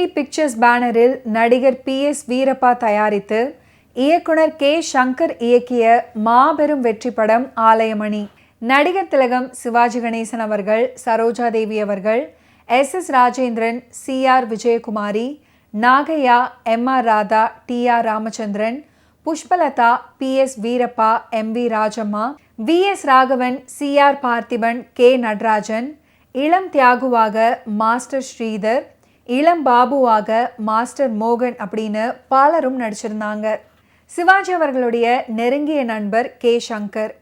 TV pictures பேனரில் நடிகர் PS Veerappa தயாரித்து இயக்குனர் K சங்கர் இயக்கிய மாபெரும் வெற்றி படம் ஆலயமணி. நடிகர் திலகம் சிவாஜி கணேசன் அவர்கள், சரோஜா தேவி அவர்கள், SS Rajendran, CR Vijayakumari, Nagaiah, MR Radha, TR Ramachandran, Pushpalatha, PS Veerappa, MV Rajamma, VS Raghavan, CR Parthiban, K Natarajan, இளம் தியாகுவாக மாஸ்டர் ஸ்ரீதர், இளம் பாபுவாக மாஸ்டர் மோகன் அப்படின்னு பலரும் நடிச்சிருந்தாங்க. சிவாஜி அவர்களுடைய நெருங்கிய நண்பர் K சங்கர்.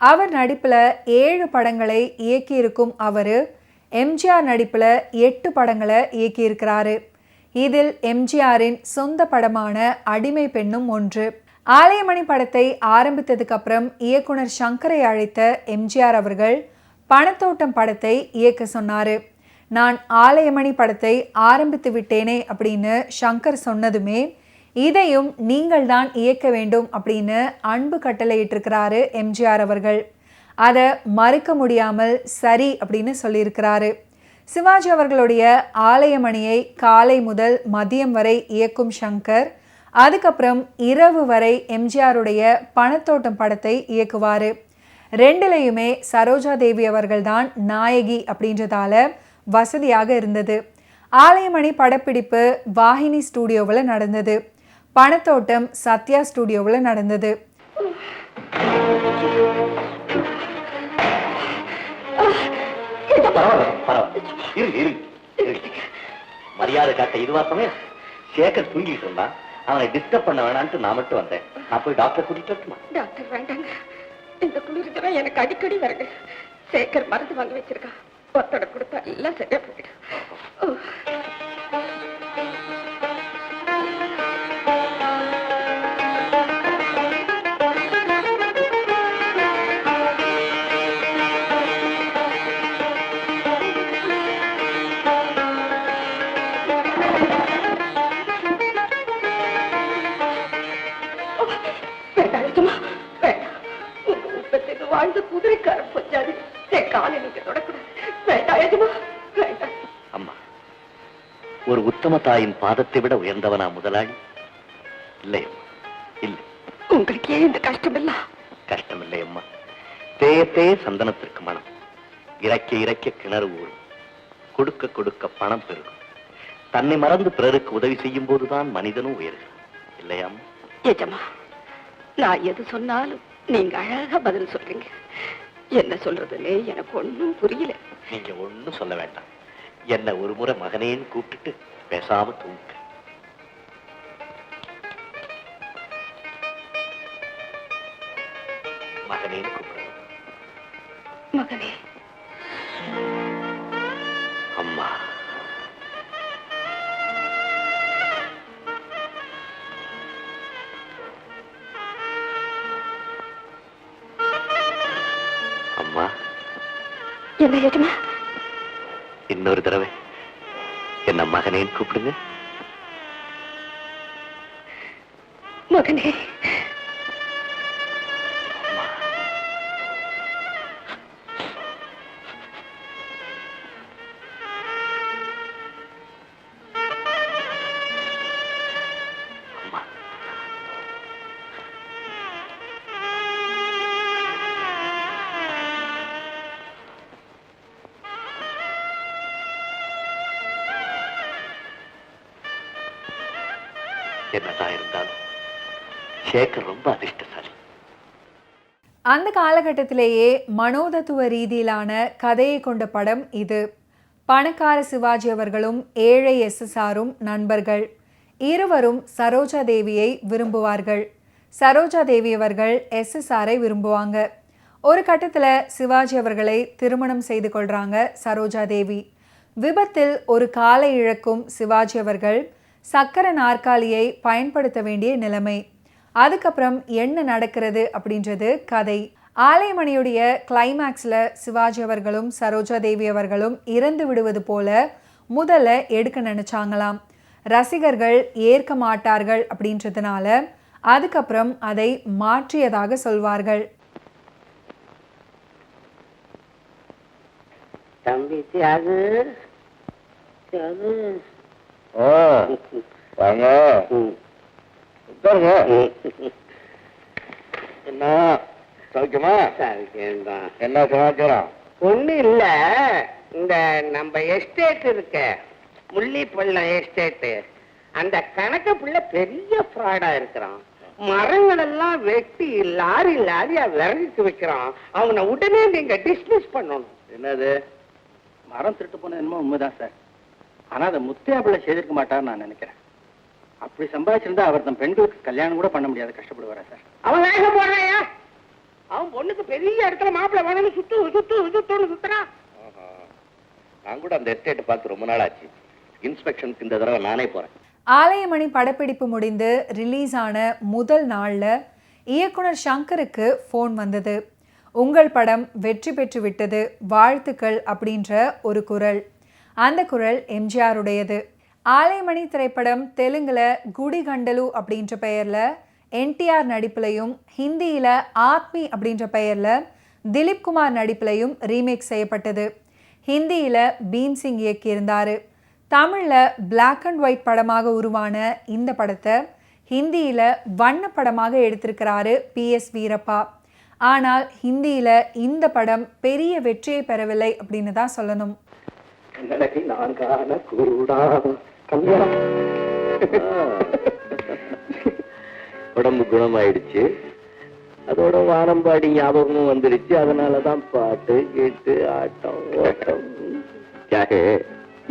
அவர் நடிப்பில் 7 படங்களை இயக்கியிருக்கும் அவர் MGR நடிப்பில் 8 படங்களை இயக்கியிருக்கிறாரு. இதில் MGRின் சொந்த படமான அடிமை பெண்ணும் ஒன்று. ஆலயமணி படத்தை ஆரம்பித்ததுக்கு அப்புறம் இயக்குனர் சங்கரை அழைத்த MGR அவர்கள் பணத்தோட்டம் படத்தை இயக்க சொன்னார். நான் ஆலயமணி படத்தை ஆரம்பித்து விட்டேனே அப்படின்னு சங்கர் சொன்னதுமே இதையும் நீங்கள் தான் இயக்க வேண்டும் அப்படின்னு அன்பு கட்டளையிட்டிருக்கிறாரு MGR அவர்கள். அதை மறுக்க முடியாமல் சரி அப்படின்னு சொல்லியிருக்கிறாரு. சிவாஜி அவர்களுடைய ஆலயமணியை காலை முதல் மதியம் வரை இயக்கும் சங்கர் அதுக்கப்புறம் இரவு வரை MGRுடைய பணத்தோட்டம் படத்தை இயக்குவார். ரெண்டுலையுமே சரோஜா தேவி அவர்கள் தான் நாயகி அப்படின்றதால வசதியாக இருந்தது. ஆலயமணி படப்பிடிப்பு வாகினி ஸ்டூடியோவில் நடந்தது. பணத்தோட்டம் சத்யா ஸ்டூடியோவில் நடந்தது. மரியாதை காட்ட இதுவா சமயம்? சேகர் தூங்கிட்டு இருந்தான், அவனை டிஸ்டர்ப் பண்ண வேணான்ட்டு நான் மட்டும் வந்தேன். நான் போய் டாக்டர் கூட்டிட்டு வரட்டுமா? டாக்டர் வேண்டாங்க, இந்த குளிர்தான் எனக்கு அடிக்கடி வருது. சேகர் மருந்து வாங்கி வச்சிருக்கா, ஒத்தடை கொடுத்தா எல்லாம் சரியா போயிடும். வாழ்ந்த குதிரைக்கார பொஞ்சாதி காலை நீங்க தொடக்கூடாது. அம்மா, ஒரு உத்தம தாயின் பாதத்தை விட உயர்ந்தவனா முதலாளி? இல்லை அம்மா, இல்லை. உங்களுக்கு ஏன் இந்த கஷ்டம் இல்ல? கஷ்டம் இல்லை அம்மா. தேய தேய சந்தனத்திற்கு மனம், இறக்க இறக்க கிணறு ஊறும், கொடுக்க கொடுக்க பணம் பெருகும். தன்னை மறந்து பிறருக்கு உதவி செய்யும் போதுதான் மனிதனும் உயர்கிறான், இல்லையாம்மா? ஏஜம்மா, நான் எது சொன்னாலும் நீங்க அழகா பதில் சொல்றீங்க. என்ன சொல்றதுன்னு எனக்கு ஒண்ணும் புரியல. நீங்க ஒண்ணும் சொல்ல வேண்டாம். என்ன ஒரு முறை மகனேன்னு கூப்பிட்டுட்டு பேசாம தூங்க. மகனேன்னு கூப்பிடுங்க. மகனே. அம்மா. என்ன ஏஜமா? இன்னொரு தடவை என்ன மகனேன்னு கூப்பிடுங்க. மகனே. என்னதான் இருந்தாலும் சேகர் ரொம்ப அதிர்ஷ்டசாலி. அந்த காலகட்டத்திலேயே மனோதத்துவ ரீதியிலான கதையை கொண்ட படம் இது. பணக்கார சிவாஜி அவர்களும் ஏழை SSRம் நண்பர்கள். இருவரும் சரோஜா தேவியை விரும்புவார்கள். சரோஜா தேவி அவர்கள் SSRஐ விரும்புவாங்க. ஒரு கட்டத்தில் சிவாஜி அவர்களை திருமணம் செய்து கொள்றாங்க சரோஜா தேவி. விபத்தில் ஒரு காலை இழக்கும் சிவாஜி அவர்கள் சக்கர நாற்காலியை பயன்படுத்த வேண்டிய நிலைமை. அதுக்கப்புறம் என்ன நடக்கிறது அப்படின்றது கதை. ஆலயமணியுடைய கிளைமேக்ஸில் சிவாஜி அவர்களும் சரோஜா தேவி அவர்களும் இறந்து விடுவது போல முதல்ல எடுக்க நினைச்சாங்களாம். ரசிகர்கள் ஏற்க மாட்டார்கள் அப்படின்றதுனால அதுக்கப்புறம் அதை மாற்றியதாக சொல்வார்கள். தம்பி தியாகு, தியாகு, வாங்க உட்காருங்க. என்ன சௌக்கியமா? என்ன சமாச்சாரம்? ஒண்ணு இல்ல, இந்த நம்ம எஸ்டேட் இருக்க முள்ளிப்பள்ளம் எஸ்டேட், அந்த கணக்கு புள்ள பெரிய ஃப்ராடா இருக்கிறான். மரங்கள் எல்லாம் வெட்டி லாரி லாரியா விறகுக்கு வைக்கிறான். அவனை உடனே நீங்க டிஸ்மிஸ் பண்ணணும். என்னது? மரம் திருட்டு போன என்னமோ உண்மைதான் சார். ஆனா அதை முத்தையாப்பிள்ளை செய்திருக்க மாட்டார்னு நான் நினைக்கிறேன். அப்படி சம்பாதிச்சிருந்தா அவர் தன் பெண்களுக்கு கல்யாணம் கூட பண்ண முடியாது, கஷ்டப்படுவாரா சார்? அவன் வேக போடுறாயா? அவன் பொண்ணுக்கு பெரிய இடத்துல மாப்பிள்ளை வேணும்னு சுத்துன்னு சுத்துறான். நான் கூட அந்த எஸ்டேட் பார்த்து ரொம்ப நாள் ஆச்சு. இன்ஸ்பெக்ஷனுக்கு இந்த தடவை நானே போறேன். ஆலயமணி படப்பிடிப்பு முடிந்து ரிலீஸ் ஆன முதல் நாள்ல இயக்குனர் சங்கருக்கு ஃபோன் வந்தது. உங்கள் படம் வெற்றி பெற்று விட்டது, வாழ்த்துக்கள் அப்படின்ற ஒரு குரல். அந்த குரல் எம்ஜிஆருடையது. ஆலயமணி திரைப்படம் தெலுங்குல குடிகண்டலு அப்படின்ற பெயர்ல என்டிஆர் நடிப்புலையும், ஹிந்தியில ஆத்மி அப்படின்ற பெயர்ல திலீப் குமார் நடிப்புலையும் ரீமேக் செய்யப்பட்டது. ஹிந்தியில பீம்சிங் இயக்கியிருந்தாரு. தமிழ்ல பிளாக் அண்ட் ஒயிட் படமாக உருவான இந்த படத்தை ஹிந்தியில வண்ண படமாக எடுத்திருக்கிறாரு PS வீரப்பா. ஆனால் ஹிந்தியில இந்த படம் பெரிய வெற்றியை பெறவில்லை அப்படின்னு தான் சொல்லணும். உடம்பு குணமாயிடுச்சு, அதோட வானம்பாடி ஞாபகமும் வந்துருச்சு. அதனாலதான் பாட்டு கேட்டு ஆட்டம் ஓட்டம்.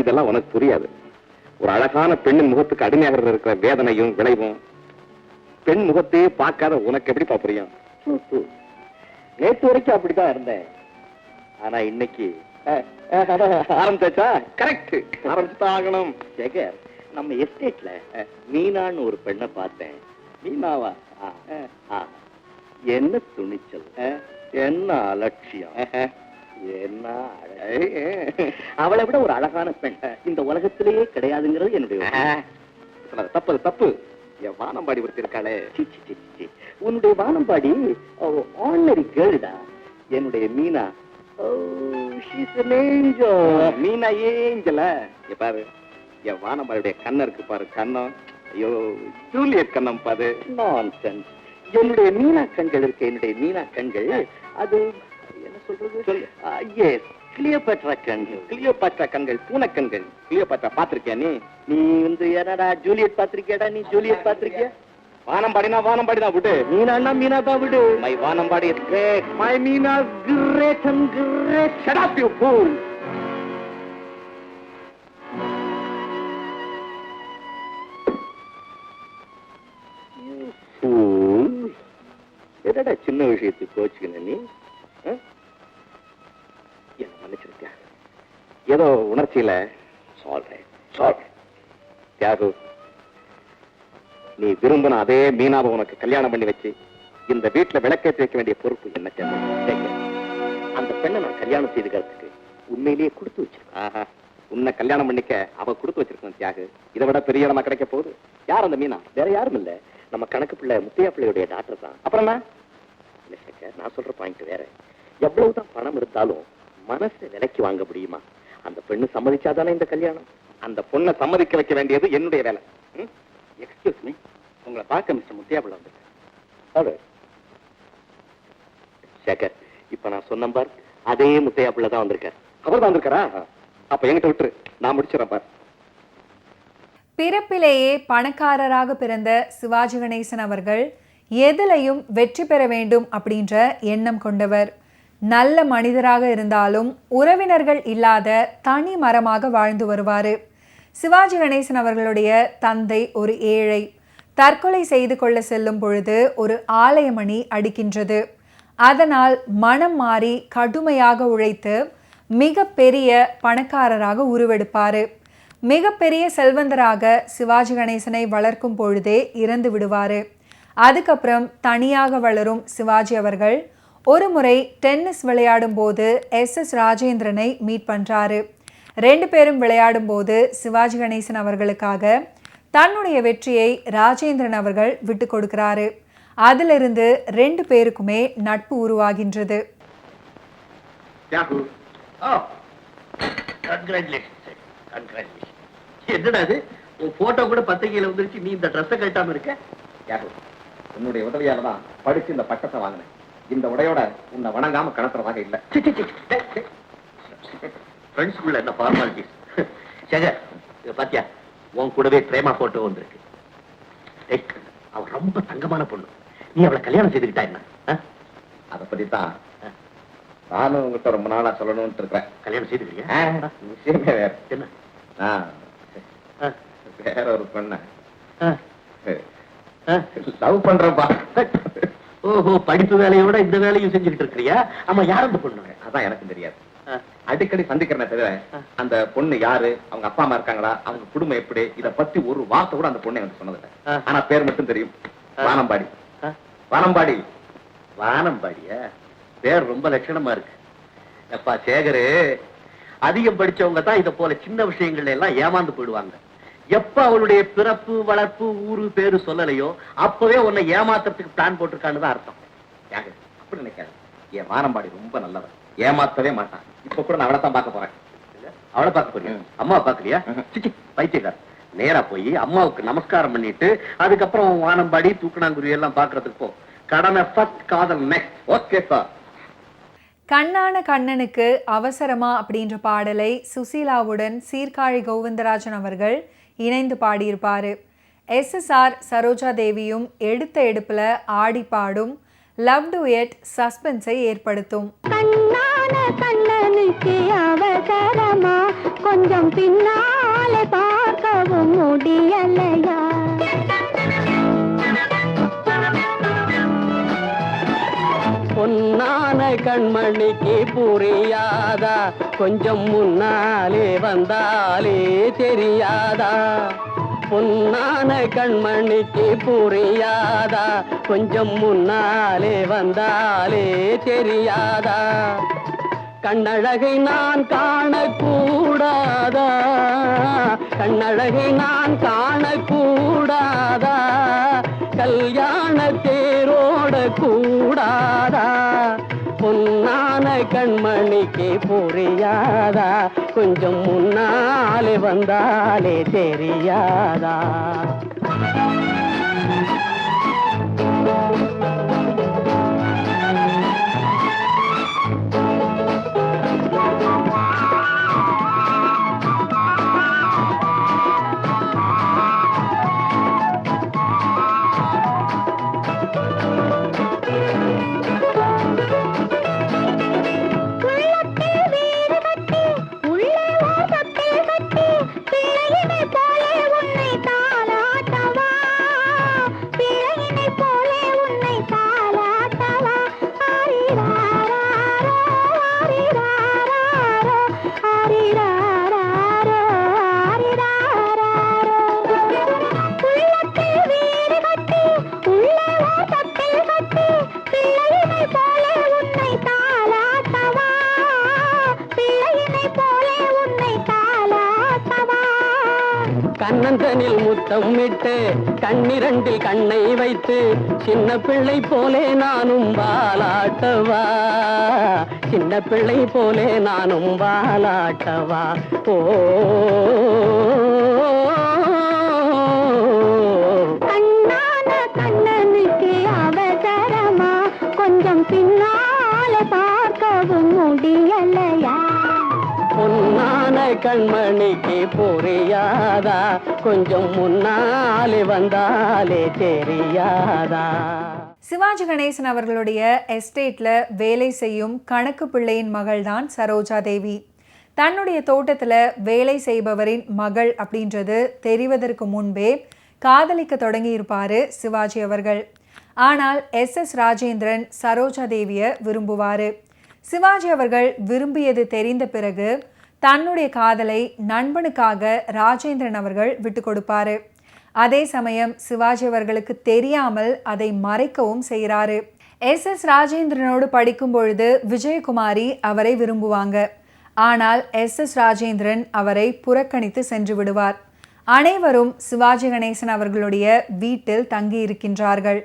இதெல்லாம் உனக்கு புரியாது. ஒரு அழகான பெண்ணின் முகத்துக்கு அடிமையாக இருக்கிற வேதனையும் விளைவும் பெண் முகத்தையே பார்க்காத உனக்கு எப்படிப்பா புரியும்? நேற்று வரைக்கும் அப்படிதான் இருந்தேன். ஆனா இன்னைக்கு ஆரம்பிச்சா கரெக்ட், ஆரம்பிச்சுதான் ஆகணும். சேகர், நம்ம எஸ்டேட்ல மீனான்னு ஒரு பெண்ணை பார்த்தேன். மீனாவா? என்ன துணிச்சல், என்ன அலட்சியம், என்ன அவளை விட ஒரு அழகான பெண் இந்த உலகத்திலேயே கிடையாதுங்கிறது என்னுடைய தப்பு தப்பு. என் வானம்பாடி ஒருத்தி இருக்காளே. உன்னுடைய வானம்பாடி ஆர்டினரி கேர்ள்டா. என்னுடைய மீனா மீனா ஏஞ்சல பாரு. என் வானம்பாடியுடைய கண்ணம் இருக்கு பாரு, கண்ணம். ஐயோ, ஜூலியட் கண்ணம் பாரு. நான்சென்ஸ். என்னுடைய மீனா கண்கள் இருக்கு, என்னுடைய மீனா கண்கள். அது என்ன சொல்றது? எஸ், கிளியோபாட்ரா கண்கள். கிளியோபாட்ரா கண்கள், பூனைக்கண்கள். கிளியோபாட்ரா பாத்திருக்கியா நீ? நீ என்னடா ஜூலியட் பாத்திருக்கியாடா? நீ ஜூலியட் பாத்திருக்கியா? வானம்பாடினா வானம்பாடிதான் விடு. மீனா மீனா தான் விடு. மை வானம்பாடி is great. My Meena great and great. Shut up you fool. என்னடா சின்ன விஷயத்துக்கு கோச்சுக்கின நீ? என்ன மன்னிச்சிருக்கியா? ஏதோ உணர்ச்சியில சொல்றேன். தியாகு, நீ விரும்பின அதே மீனாவை உனக்கு கல்யாணம் பண்ணி வச்சு இந்த வீட்டுல விளக்கேற்றி வைக்க வேண்டிய பொறுப்பு என்ன? அந்த பெண்ணை நான் கல்யாணம் செய்துக்கிறதுக்கு உண்மையிலேயே கொடுத்து வச்சிருக்கேன். உன்னை கல்யாணம் பண்ணிக்க அவ கொடுத்து வச்சிருக்கணும் தியாகு. இதை விட பெரிய இடமா கிடைக்க போகுது. யார் அந்த மீனா? வேற யாரும் இல்ல, நம்ம கணக்கு பிள்ளை முத்தையா பிள்ளையுடைய டாக்டர் தான். அப்புறம் என்ன? நான் சொல்ற பாயிண்ட் வேற. எவ்வளவுதான் பணம் இருந்தாலும் மனசை விலைக்கு வாங்க முடியுமா? அந்த பெண்ணு சம்மதிச்சாதானே இந்த கல்யாணம். அந்த பொண்ணை சம்மதிக்க வைக்க வேண்டியது என்னுடைய வேலை. எக்ஸ்கியூஸ் மீ, உங்களை பார்க்க மிஸ்டர் முத்தியாபிள்ள வந்து. சேகர், இப்ப நான் சொன்ன பார், அதே முத்தையா பிள்ளை தான் வந்திருக்கார். அவர் தான் வந்திருக்காரா? அப்ப என்கிட்ட விட்டுரு, நான் முடிச்சிடறேன் பார். பிறப்பிலேயே பணக்காரராக பிறந்த சிவாஜி கணேசன் அவர்கள் எதிலையும் வெற்றி பெற வேண்டும் அப்படின்ற எண்ணம் கொண்டவர். நல்ல மனிதராக இருந்தாலும் உறவினர்கள் இல்லாத தனி மரமாக வாழ்ந்து வருவார். சிவாஜி கணேசன் அவர்களுடைய தந்தை ஒரு ஏழை. தற்கொலை செய்து கொள்ள செல்லும் பொழுது ஒரு ஆலயமணி அடிக்கின்றது. அதனால் மனம் மாறி கடுமையாக உழைத்து மிக பெரிய பணக்காரராக உருவெடுப்பார். மிகப்பெரிய செல்வந்தராக சிவாஜி கணேசனை வளர்க்கும் பொழுதே இறந்து விடுவார். அதுக்கப்புறம் தனியாக வளரும் சிவாஜி அவர்கள் ஒரு முறை டென்னிஸ் விளையாடும் போது SS ராஜேந்திரனை மீட் பண்ணுறாரு. 2 பேரும் விளையாடும் போது சிவாஜி கணேசன் அவர்களுக்காக தன்னுடைய வெற்றியை ராஜேந்திரன் அவர்கள் விட்டு கொடுக்கிறாரு. அதிலிருந்து 2 பேருக்குமே நட்பு உருவாகின்றது. என்னடா அது உன் போட்டோ கூட பத்திரிகையில வந்துருச்சு, நீ இந்த ட்ரெஸ்ஸை கட்டாம இருக்க. யாரு உன்னுடைய உதவியால தான் படிச்சு இந்த பட்டத்தை வாங்கினேன். இந்த உடையோட உன்னை வணங்காம கடத்துறதாக இல்ல. ஃப்ரெண்ட்ஸ்குள்ள என்ன ஃபார்மாலிட்டிஸ். சேகர், இத பாத்தியா, உன் கூடவே பிரேமா போட்டோ வந்திருக்கு. அவ ரொம்ப தங்கமான பொண்ணு. நீ அவளை கல்யாணம் செய்துக்கிட்டா என்ன? அதை பத்தி தான் நானும் உங்ககிட்ட ரொம்ப நாளா சொல்லணும்னு இருக்கிறேன். கல்யாணம் செய்துக்கிறியா? விஷயமே வேற. என்ன? வேற ஒரு பொண்ண லவ் பண்றப்பா. ஓஹோ, படிப்பு வேலையோட இந்த வேலையும் செஞ்சுக்கிட்டு இருக்கிறியா? ஆமா, யார் அந்த பொண்ணு? அதான் எனக்கு தெரியாது. அடிக்கடி சந்திக்கிறேன் தவிர அந்த பொண்ணு யாரு, அவங்க அப்பா அம்மா இருக்காங்களா, அவங்க குடும்பம் எப்படி, இத பத்தி ஒரு வார்த்தை கூட அந்த பொண்ணு எனக்கு சொன்னதில்லை. ஆனா பேர் மட்டும் தெரியும், வானம்பாடி. வானம்பாடி. வானம்பாடியா? பேர் ரொம்ப லட்சணமா இருக்கு. எப்பா சேகரு, அதிகம் படிச்சவங்க தான் இத போல சின்ன விஷயங்கள்ல எல்லாம் ஏமாந்து போயிடுவாங்க. எப்ப அவளுடைய பிறப்பு, வளர்ப்பு, ஊரு, பேரு சொல்லலையோ அப்பவே உன்னை ஏமாத்துறதுக்கு பிளான் போட்டிருக்கான்னு தான் அர்த்தம். யாரு அப்படி நினைக்காது. என் வானம்பாடி ரொம்ப நல்லவன், ஏமாத்தவே மாட்டான். இப்ப கூட நான் அவளை தான் பார்க்க போறேன். அவளை பார்க்க போறியா? அம்மாவை பாக்குறியா? சிச்சி, பைத்தியக்கார. நேரா போய் அம்மாவுக்கு நமஸ்காரம் பண்ணிட்டு அதுக்கப்புறம் வானம்பாடி, தூக்கணாங்குருவி எல்லாம் பாக்குறதுக்கு போ. கடமை ஃபர்ஸ்ட், காதல் நெக்ஸ்ட். Okay sir. கண்ணான கண்ணனுக்கு அவசரமா அப்படின்ற பாடலை சுசீலாவுடன் சீர்காழி கோவிந்தராஜன் அவர்கள் இணைந்து பாடியிருப்பாரு. SSR சரோஜா தேவியும் எடுத்த எடுப்புல ஆடி பாடும் லவ் டுயட் சஸ்பென்ஸை ஏற்படுத்தும். கண்ணான கண்ணனுக்கு அவசரமா, கொஞ்சம் பின்னாலே பார்க்கவும் முடியலையா? பொன்னான கண்மணிக்கு புரியாதா, கொஞ்சம் முன்னாலே வந்தாலே தெரியாதா? பொன்னான கண்மணிக்கு புரியாதா, கொஞ்சம் முன்னாலே வந்தாலே தெரியாதா? கண்ணழகை நான் காணக்கூடாதா, கண்ணழகை நான் காணக்கூடாதா? கல்யாண தேரோட கூடாதா? பொன்னான கண்மணிக்கு புரியாதா, கொஞ்சம் முன்னாலே வந்தாலே தெரியாதா? கண்ணந்தனில் முத்தம் விட்டு கண்ணிரண்டில் கண்ணை வைத்து சின்ன பிள்ளை போலே நானும் வாலாட்டவா, சின்ன பிள்ளை போலே நானும் வாலாட்டவா? ஓ கண்ணான கண்ணனுக்கு அவசரமா, கொஞ்சம் பின்னாலே பார்க்கவும் முடியலையா? பொன்னான கண்மணிக்கு புரியாதா, கொஞ்சம் முன்னாலே வந்தாலே தெரியாதா? சிவாஜி கணேசன் அவர்களுடைய எஸ்டேட்ல வேலை செய்யும் கணக்கு பிள்ளையின் மகள்தான் சரோஜா தேவி. தன்னுடைய தோட்டத்துல வேலை செய்பவரின் மகள் அப்படின்றது தெரிவதற்கு முன்பே காதலிக்க தொடங்கி இருப்பாரு சிவாஜி அவர்கள். ஆனால் SS ராஜேந்திரன் சரோஜா தேவியை விரும்புவாரு. சிவாஜி அவர்கள் விரும்பியது தெரிந்த பிறகு தன்னுடைய காதலை நண்பனுக்காக ராஜேந்திரன் அவர்கள் விட்டு கொடுப்பாரு. அதே சமயம் சிவாஜி அவர்களுக்கு தெரியாமல் அதை மறைக்கவும் செய்கிறாரு. SS ராஜேந்திரனோடு படிக்கும் பொழுது விஜயகுமாரி அவரை விரும்புவாங்க. ஆனால் SS ராஜேந்திரன் அவரை புறக்கணித்து சென்று விடுவார். அனைவரும் சிவாஜி கணேசன் அவர்களுடைய வீட்டில் தங்கி இருக்கின்றார்கள்.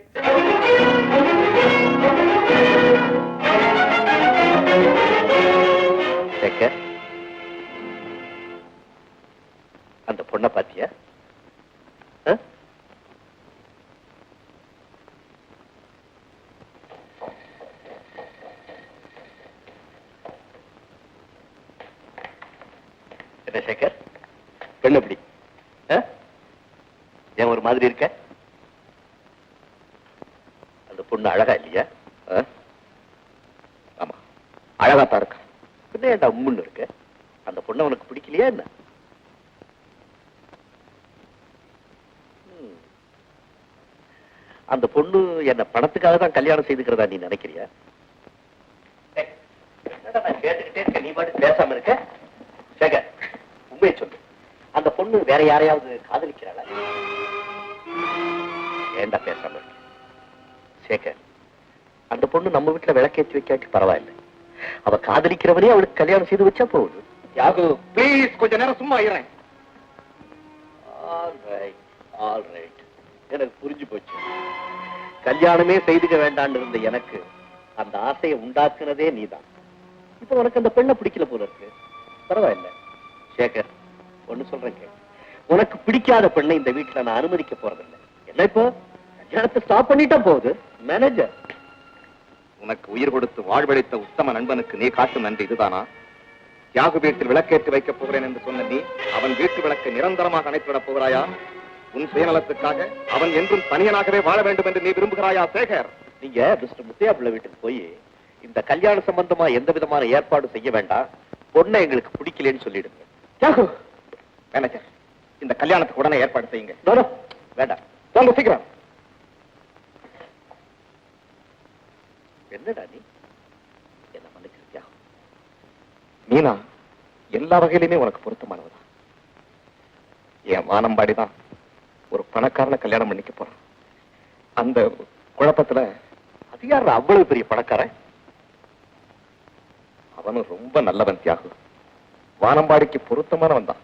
அந்த பொண்ணை பாத்தியா? என்ன சேகர், பெண் எப்படி? ஏன் ஒரு மாதிரி இருக்க? அந்த பொண்ணு அழகா இல்லையா? ஆமா, அழகாத்தான் இருக்கா. என்ன ஏன்டா உம்முன்னு இருக்க? அந்த பொண்ணு உனக்கு பிடிக்கலையா என்ன? அந்த பொண்ணு என்ன பணத்துக்காக தான் கல்யாணம் செய்துக்கிறதா நீ நினைக்கிறியா? நான் கேட்டுக்கிட்டே இருக்க, நீ பாட்டு பேசாம இருக்க. சேகர், உண்மையை சொல்லு, அந்த பொண்ணு வேற யாரையாவது காதலிக்கிறாளா? ஏண்டா பேசாம இருக்க? சேகர், அந்த பொண்ணு நம்ம வீட்டுல விளக்கேற்றி வைக்காட்டி பரவாயில்லை, அவ காதலிக்கிறவனே அவளுக்கு கல்யாணம் செய்து வச்சா போகுது. யாகு, ப்ளீஸ் கொஞ்ச நேரம் சும்மா இருறேன். ஆல் ரைட், எனக்கு புரிஞ்சு போச்சு. கல்யாணமே செய்துக்க வேண்டான்னு இருந்த எனக்கு அந்த ஆசையை உண்டாக்குனதே நீதான். இப்ப உனக்கு அந்த பெண்ணை பிடிக்கல போல இருக்கு. பரவாயில்ல சேகர், ஒண்ணு சொல்றேன் கேளு. உனக்கு பிடிக்காத பெண்ணை இந்த வீட்டுல நான் அனுமதிக்க போறதில்லை. என்ன இப்போ கல்யாணத்தை ஸ்டாப் பண்ணிட்டா போகுது. மேனேஜர், உனக்கு உயிர் கொடுத்து வாழ்வழித்த உத்தம நண்பனுக்கு நீ காட்டும் நன்றி இதுதானா? யாகு வீட்டில் விளக்கேற்றி வைக்கப் போகிறேன் என்று சொன்ன நீ அவன் வீட்டு விளக்கை நிரந்தரமாக அணைத்துவிடப் போகிறாயா? உன் சுயநலத்துக்காக அவன் என்றும் தனியனாகவே வாழ வேண்டும் என்று நீ விரும்புகிறாயா சேகர்? நீங்க மிஸ்டர் முத்தையா பிள்ளை வீட்டுக்கு போய் இந்த கல்யாண சம்பந்தமா எந்த விதமான ஏற்பாடு செய்ய வேண்டாம், பொண்ணை எங்களுக்கு பிடிக்கலன்னு சொல்லிடுங்க. யாகு, மேனேஜர், இந்த கல்யாணத்துக்கு உடனே ஏற்பாடு செய்யுங்க. வேண்டாம், போங்க சீக்கிரம். என்னடா நீ என்ன மன்னிச்சிருக்கியா? மீனா எல்லா வகையிலுமே உனக்கு பொருத்தமானவதான். என் வானம்பாடிதான் ஒரு பணக்காரனை கல்யாணம் பண்ணிக்க போறான். அந்த குழப்பத்துல அது யார் அவ்வளவு பெரிய பணக்காரன்? அவனும் ரொம்ப நல்லவன் தியாகு. வானம்பாடிக்கு பொருத்தமானவன் தான்.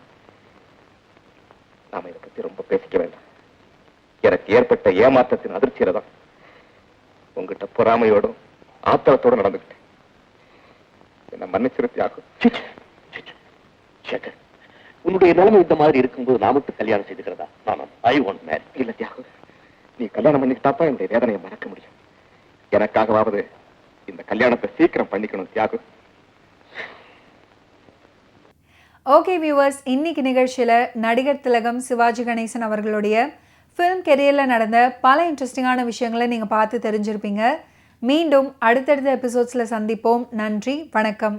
நாம இதை பத்தி ரொம்ப பேசிக்க வேண்டாம். எனக்கு ஏற்பட்ட ஏமாற்றத்தின் அதிர்ச்சியில தான் உங்ககிட்ட பொறாமையோடும் ஆத்திரத்தோடு நடந்துக்கிட்டேன். என்ன மன்னிச்சிரு தியாகு. சேகர், உன்னுடைய நிலைமை இந்த மாதிரி இருக்கும்போது நான் மட்டும் கல்யாணம் செய்துக்கிறதா? ஐ வாண்ட் மேரி. இல்ல தியாகு, நீ கல்யாணம் பண்ணிக்கிட்டாப்பா என்னுடைய வேதனையை மறக்க முடியும். எனக்காகவாவது இந்த கல்யாணத்தை சீக்கிரம் பண்ணிக்கணும் தியாகு. ஓகே வியூவர்ஸ், இன்னைக்கு நிகழ்ச்சியில் நடிகர் திலகம் சிவாஜி கணேசன் அவர்களுடைய ஃபிலிம் கெரியரில் நடந்த பல இன்ட்ரெஸ்டிங்கான விஷயங்களை நீங்கள் பார்த்து தெரிஞ்சிருப்பீங்க. மீண்டும் அடுத்தடுத்த எபிசோட்ஸில் சந்திப்போம். நன்றி, வணக்கம்.